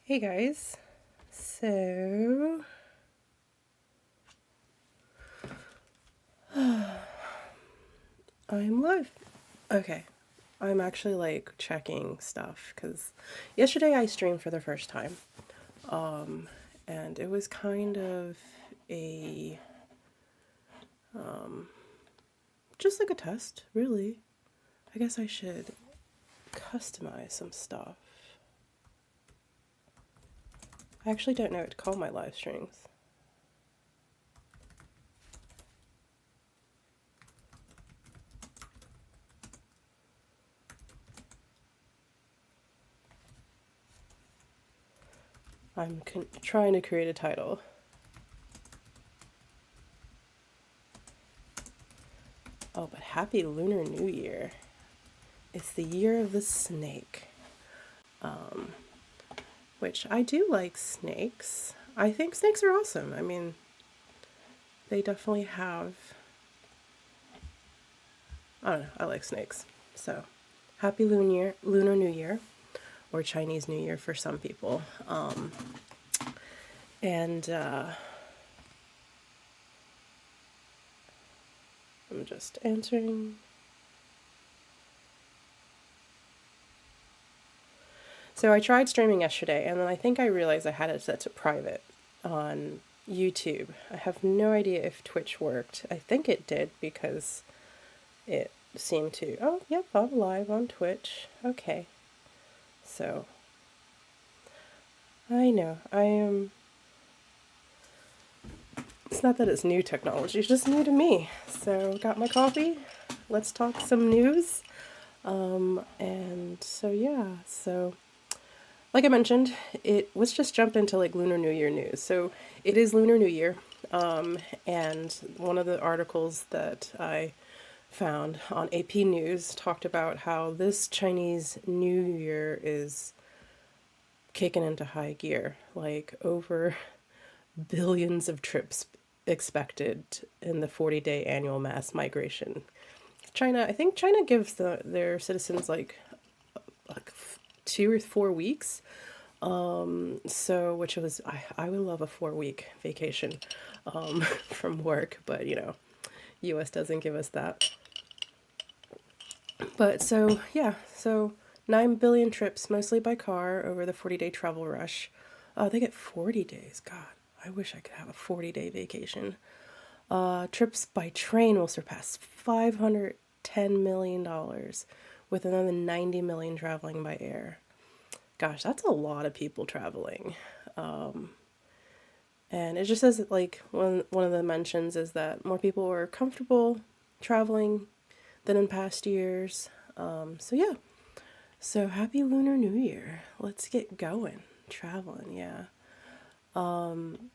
Hey guys, so I'm live. Okay, I'm actually like checking stuff because yesterday I streamed for the first time, and it was kind of a just like a test, really. I guess I should customize some stuff. I actually don't know what to call my live streams. I'm trying to create a title. Oh, but happy Lunar New Year. It's the year of the snake. Which I do like snakes. I think snakes are awesome. I mean, they definitely have. I don't know. I like snakes. So, happy Lunar New Year, or Chinese New Year for some people. And I'm just answering. So I tried streaming yesterday, and then I think I realized I had it set to private on YouTube. I have no idea if Twitch worked. I think it did because it seemed to. Oh, yep, I'm live on Twitch. Okay. So, I know, I am. It's not that it's new technology, it's just new to me. So, got my coffee. Let's talk some news. And so, yeah, so like I mentioned, it was just jumped into like Lunar New Year news. So, it is Lunar New Year. And one of the articles that I found on AP News talked about how this Chinese New Year is kicking into high gear, like over billions of trips expected in the 40-day annual mass migration. I think China gives their citizens like 2 or 4 weeks. So, which was, I would love a 4 week vacation from work, but US doesn't give us that. But so, yeah, so 9 billion trips, mostly by car, over the 40-day travel rush. Oh, they get 40 days. God, I wish I could have a 40-day vacation. Trips by train will surpass $510 million, with another 90 million traveling by air. Gosh, that's a lot of people traveling. And it just says that, like, one of the mentions is that more people are comfortable traveling than in past years. So, yeah. So, happy Lunar New Year. Let's get going. Traveling, yeah.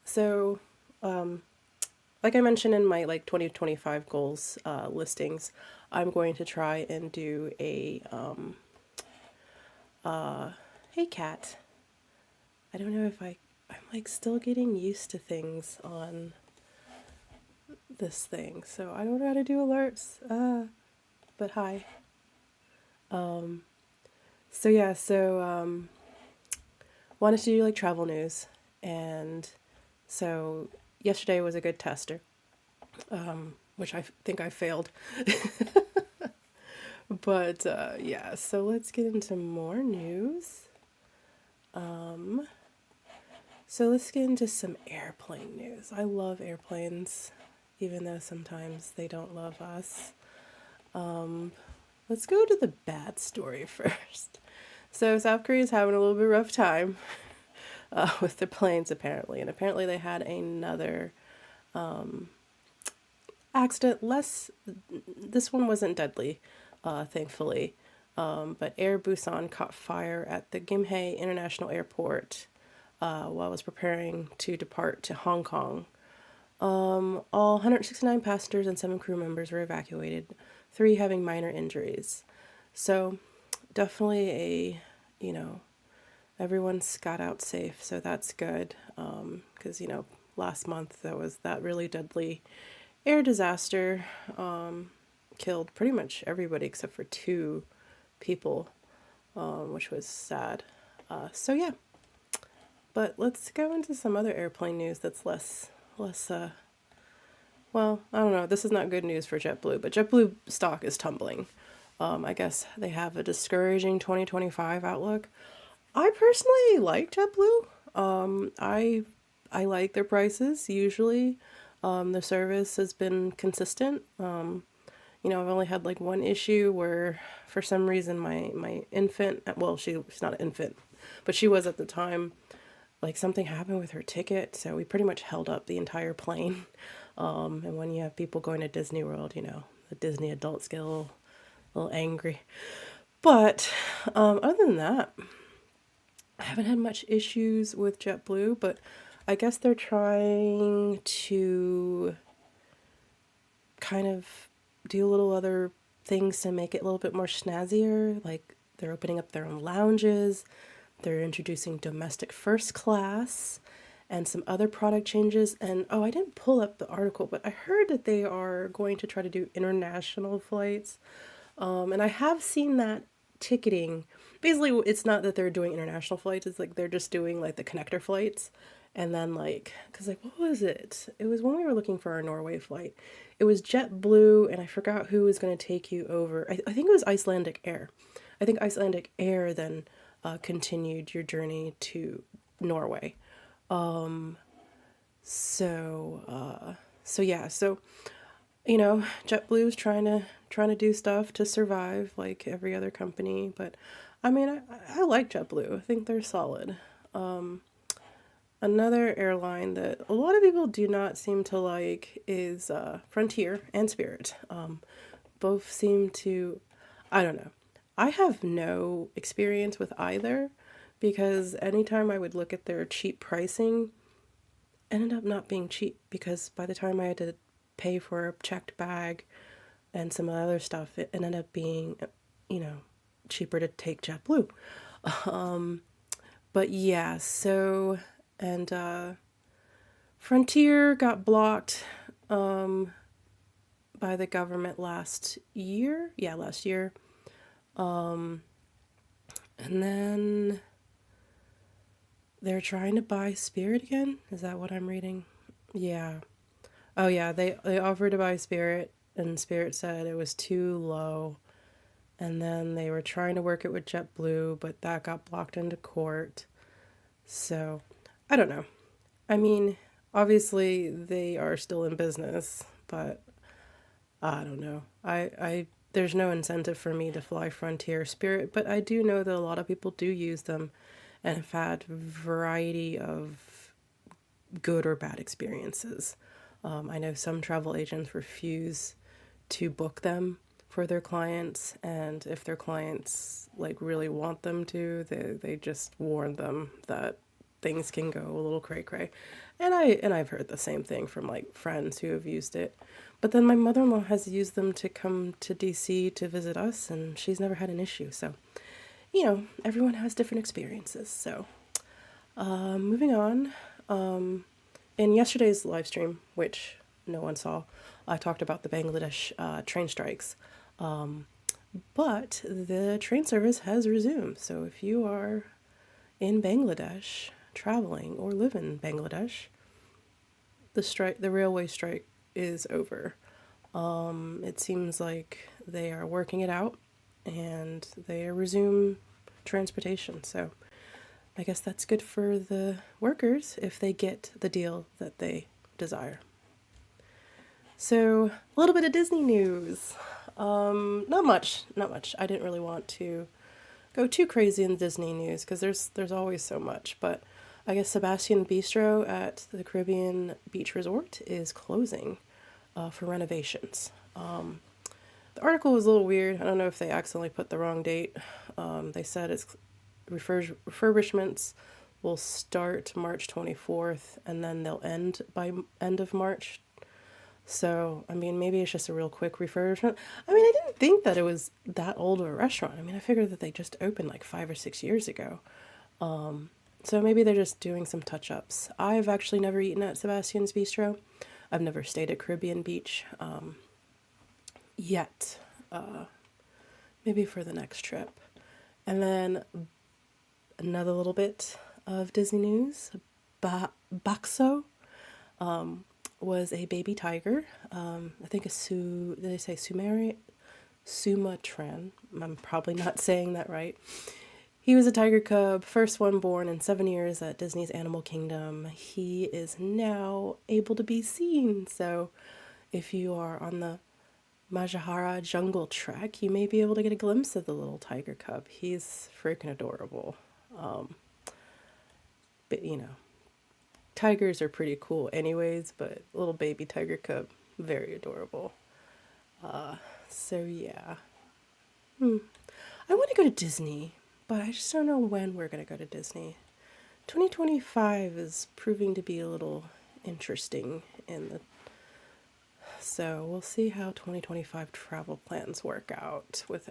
So, like I mentioned in my like 2025 goals listings, I'm going to try and do a hey cat. I don't know if I'm like still getting used to things on this thing, so I don't know how to do alerts. But hi. So yeah, wanted to do like travel news, and so yesterday was a good tester, which I think I failed. But yeah, so let's get into more news. So let's get into some airplane news. I love airplanes, even though sometimes they don't love us. Let's go to the bad story first. So South Korea is having a little bit rough time with their planes apparently, and apparently they had another accident. This one wasn't deadly, thankfully. But Air Busan caught fire at the Gimhae International Airport while it was preparing to depart to Hong Kong. All 169 passengers and 7 crew members were evacuated, 3 having minor injuries. So, definitely everyone's got out safe, so that's good. Because, last month there was that really deadly air disaster, killed pretty much everybody except for 2 people, which was sad. So, yeah. But let's go into some other airplane news that's well, I don't know. This is not good news for JetBlue, but JetBlue stock is tumbling. I guess they have a discouraging 2025 outlook. I personally like JetBlue. I like their prices usually. The service has been consistent. I've only had like one issue where for some reason my infant, well, she's not an infant, but she was at the time, like something happened with her ticket, so we pretty much held up the entire plane. And when you have people going to Disney World, the Disney adults get a little angry. But other than that, I haven't had much issues with JetBlue, but I guess they're trying to kind of do little other things to make it a little bit more snazzier. Like they're opening up their own lounges, they're introducing domestic first class, and some other product changes. And oh, I didn't pull up the article, but I heard that they are going to try to do international flights. And I have seen that ticketing. Basically, it's not that they're doing international flights, it's like they're just doing like the connector flights. And then, like, because, like, what was it? It was when we were looking for our Norway flight. It was JetBlue, and I forgot who was going to take you over. I think it was Icelandic Air. I think Icelandic Air then continued your journey to Norway. So yeah, so JetBlue's trying to do stuff to survive like every other company, but I mean, I like JetBlue. I think they're solid. Another airline that a lot of people do not seem to like is Frontier and Spirit. Both seem to, I don't know. I have no experience with either because anytime I would look at their cheap pricing, ended up not being cheap because by the time I had to pay for a checked bag and some other stuff, it ended up being, you know, cheaper to take JetBlue. But yeah, so, and Frontier got blocked by the government last year. Yeah, last year. And then they're trying to buy Spirit again. Is that what I'm reading? Yeah. Oh yeah, they offered to buy Spirit and Spirit said it was too low. And then they were trying to work it with JetBlue, but that got blocked into court. So, I don't know. I mean, obviously they are still in business, but I don't know. I there's no incentive for me to fly Frontier Spirit, but I do know that a lot of people do use them and have had a variety of good or bad experiences. I know some travel agents refuse to book them for their clients, and if their clients like really want them to, they just warn them that things can go a little cray cray. And I've heard the same thing from like friends who have used it. But then my mother-in-law has used them to come to DC to visit us and she's never had an issue. So, everyone has different experiences. So, moving on. In yesterday's live stream, which no one saw, I talked about the Bangladesh train strikes. But the train service has resumed. So if you are in Bangladesh traveling or live in Bangladesh, the railway strike is over. It seems like they are working it out and they resume transportation. So I guess that's good for the workers if they get the deal that they desire. So, a little bit of Disney news. Not much, not much. I didn't really want to go too crazy in Disney news because there's always so much. But I guess Sebastian Bistro at the Caribbean Beach Resort is closing for renovations. The article was a little weird. I don't know if they accidentally put the wrong date. They said it's refurbishments will start March 24th and then they'll end by end of March. So, I mean, maybe it's just a real quick refurbishment. I mean, I didn't think that it was that old of a restaurant. I mean, I figured that they just opened like 5 or 6 years ago. So maybe they're just doing some touch-ups. I've actually never eaten at Sebastian's Bistro. I've never stayed at Caribbean Beach yet. Maybe for the next trip. And then another little bit. of Disney news. Bakso was a baby tiger. I think did they say Sumatran? I'm probably not saying that right. He was a tiger cub, first one born in 7 years at Disney's Animal Kingdom. He is now able to be seen. So if you are on the Majahara Jungle Trek, you may be able to get a glimpse of the little tiger cub. He's freaking adorable. But tigers are pretty cool anyways, but little baby tiger cub, very adorable. So yeah. I want to go to Disney, but I just don't know when we're going to go to Disney. 2025 is proving to be a little interesting so we'll see how 2025 travel plans work out with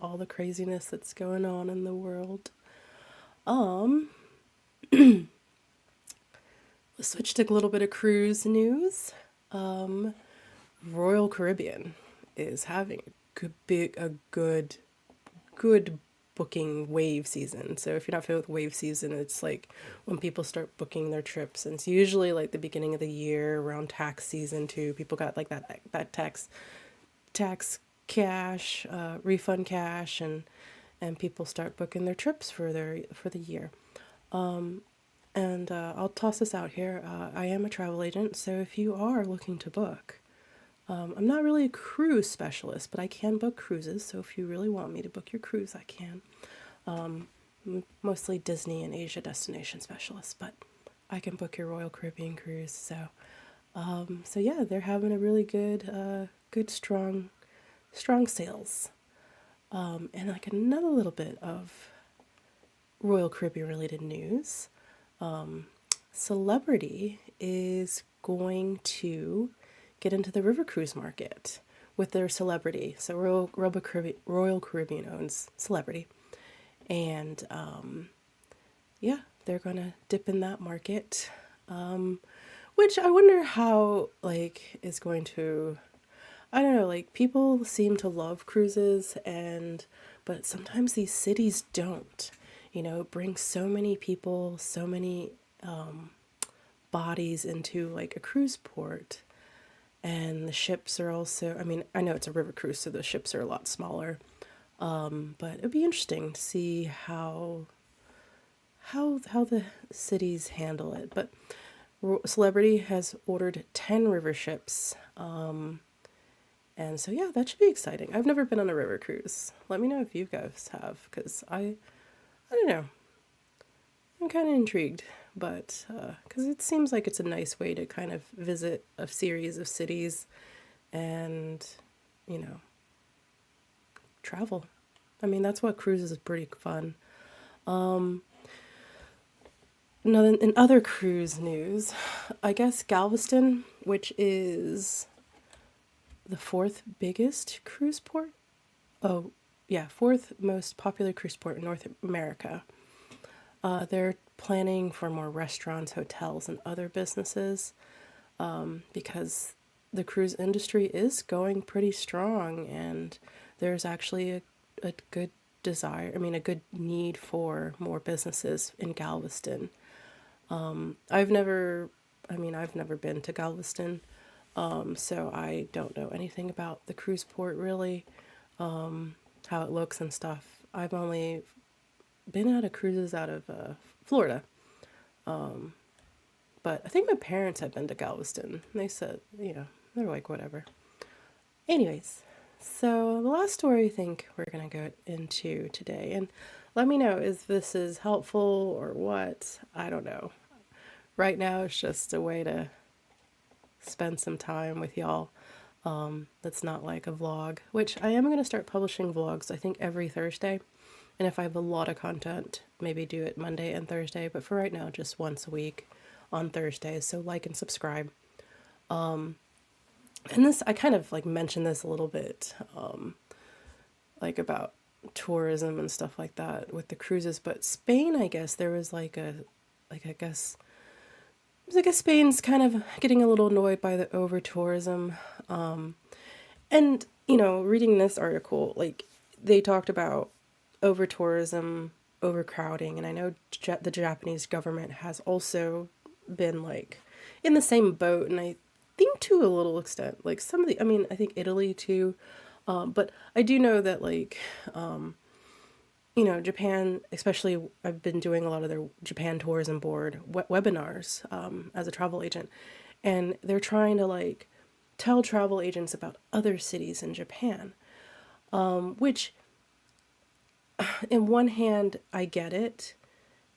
all the craziness that's going on in the world. Let's switch to a little bit of cruise news. Royal Caribbean is having a good booking wave season. So if you're not familiar with wave season, it's like when people start booking their trips, and it's usually like the beginning of the year around tax season too. People got like that tax cash, refund cash, and people start booking their trips for the year. And I'll toss this out here. I am a travel agent, so if you are looking to book, I'm not really a cruise specialist, but I can book cruises. So if you really want me to book your cruise, I can. Mostly Disney and Asia destination specialist, but I can book your Royal Caribbean cruise. So yeah, they're having a really good strong sales. And like another little bit of Royal Caribbean related news. Celebrity is going to get into the river cruise market with their Celebrity. So Royal Caribbean owns Celebrity. And yeah, they're going to dip in that market. Which I wonder how is going to, I don't know, people seem to love cruises, but sometimes these cities don't. It brings so many people, so many bodies into a cruise port. And the ships are also, I know it's a river cruise, so the ships are a lot smaller. But it'd be interesting to see how the cities handle it. But Celebrity has ordered 10 river ships. And so, yeah, that should be exciting. I've never been on a river cruise. Let me know if you guys have, because I don't know. I'm kind of intrigued, but because it seems like it's a nice way to kind of visit a series of cities and, travel. That's what cruises is pretty fun. In other cruise news, I guess Galveston, which is the fourth biggest cruise port. Oh, yeah, fourth most popular cruise port in North America. They're planning for more restaurants, hotels, and other businesses because the cruise industry is going pretty strong, and there's actually a good desire, a good need for more businesses in Galveston. I've never been to Galveston, so I don't know anything about the cruise port really, how it looks and stuff. I've only been out of cruises out of Florida. But I think my parents had been to Galveston. They said, they're like, whatever. Anyways, so the last story I think we're going to go into today, and let me know if this is helpful or what. I don't know. Right now, it's just a way to spend some time with y'all. That's not like a vlog, which I am going to start publishing vlogs, I think, every Thursday. And if I have a lot of content, maybe do it Monday and Thursday. But for right now, just once a week on Thursdays. So like and subscribe. And this, I kind of mentioned this a little bit, about tourism and stuff like that with the cruises. But Spain, I guess, there was I guess Spain's kind of getting a little annoyed by the over tourism. And, reading this article, they talked about over tourism overcrowding, and I know the Japanese government has also been like in the same boat, and I think to a little extent, like some of the, I mean, I think Italy too, but I do know that like Japan, especially, I've been doing a lot of their Japan Tourism Board webinars as a travel agent, and they're trying to like tell travel agents about other cities in Japan, which, in one hand, I get it.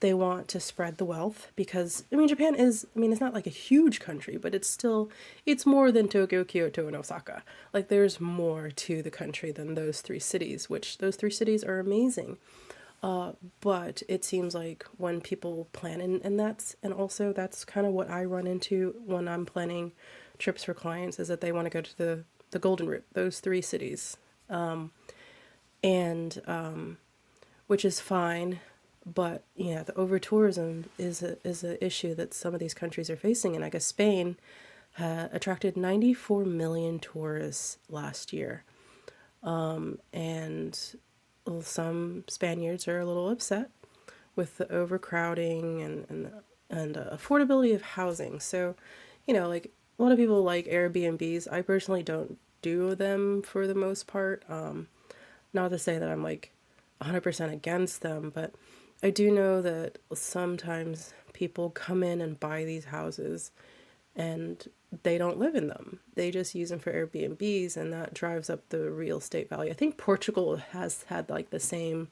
They want to spread the wealth because, I mean, Japan is, I mean, it's not like a huge country, but it's still, it's more than Tokyo, Kyoto, and Osaka. Like, there's more to the country than those three cities, which those three cities are amazing. But it seems like when people plan, and also that's kind of what I run into when I'm planning trips for clients, is that they want to go to the Golden Route, those three cities. And which is fine, but yeah, the over tourism is a issue that some of these countries are facing, and I guess Spain attracted 94 million tourists last year, and some Spaniards are a little upset with the overcrowding and affordability of housing. So, like a lot of people like Airbnbs. I personally don't do them for the most part. Not to say that I'm like 100% against them, but I do know that sometimes people come in and buy these houses and they don't live in them. They just use them for Airbnbs, and that drives up the real estate value. I think Portugal has had like the same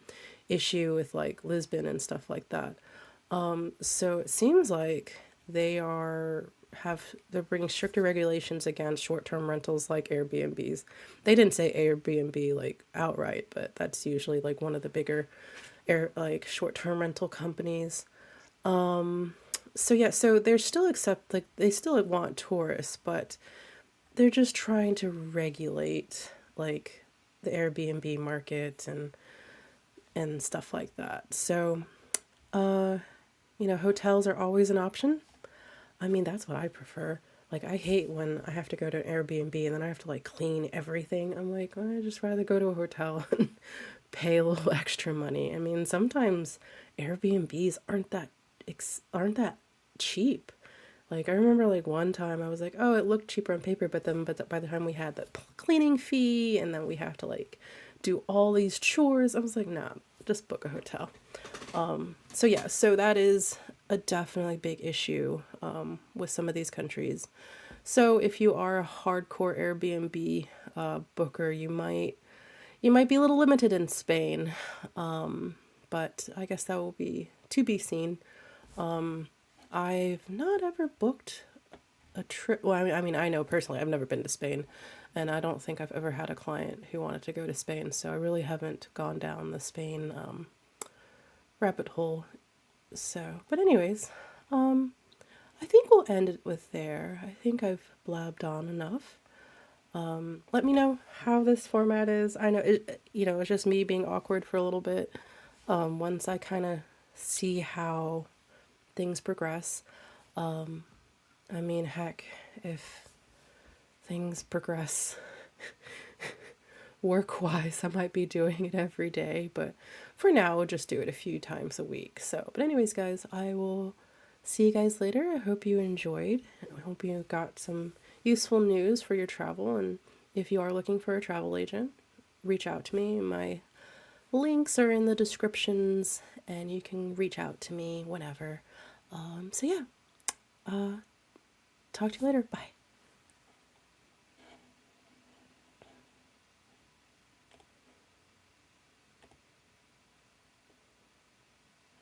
issue with like Lisbon and stuff like that. So it seems like they're bringing stricter regulations against short-term rentals like Airbnbs. They didn't say Airbnb like outright, but that's usually like one of the bigger like short-term rental companies. So yeah, so they're still like they still want tourists, but they're just trying to regulate like the Airbnb market and stuff like that. So, hotels are always an option. I mean, that's what I prefer. Like, I hate when I have to go to an Airbnb and then I have to like clean everything. I'm like, I'd just rather go to a hotel and pay a little extra money. I mean, sometimes Airbnbs aren't that cheap. Like, I remember like one time I was like, oh, it looked cheaper on paper, but by the time we had the cleaning fee and then we have to like do all these chores, I was like, nah, just book a hotel. So yeah, so that is a definitely big issue with some of these countries. So if you are a hardcore Airbnb booker, you might be a little limited in Spain, but I guess that will be to be seen. I've not ever booked a trip. Well, I mean, I know personally I've never been to Spain, and I don't think I've ever had a client who wanted to go to Spain, so I really haven't gone down the Spain rabbit hole. So, but anyways, I think we'll end it with there. I think I've blabbed on enough. Let me know how this format is. I know it's just me being awkward for a little bit. Once I kind of see how things progress. I mean, heck, if things progress work-wise, I might be doing it every day, but for now, we'll just do it a few times a week. So, but anyways, guys, I will see you guys later. I hope you enjoyed. I hope you got some useful news for your travel, and if you are looking for a travel agent, reach out to me. My links are in the descriptions, and you can reach out to me whenever. So yeah, talk to you later. Bye.